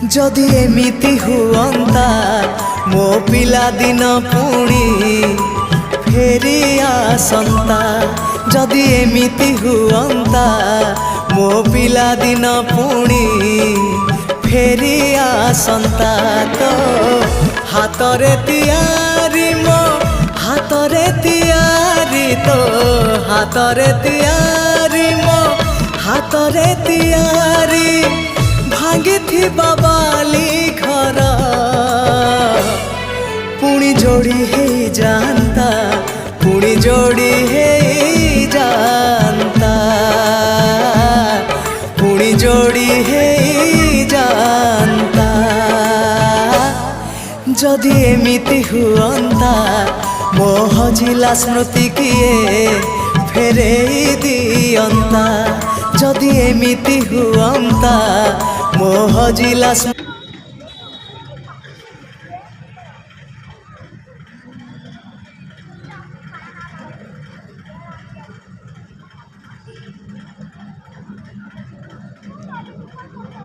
जदि एमिति हुअंता मो पिला दिन पुणी फेरी आसंता। जदि एमिति हुअंता मो पिला दिन पुणी फेरी आसंता। तो हातरे तियारी मो हातरे तियारी तो हातरे तियारी मो हातरे तियारी भांगी थी बाबाली घर पुणी जोड़ी है जानता पुणी जोड़ी है जानता पुणी जोड़ी है जानता। जदि एमिति हुअंता मो हजिला स्मृति किए फेरे दियंता। जदि एमिति हुअंता मो हजिला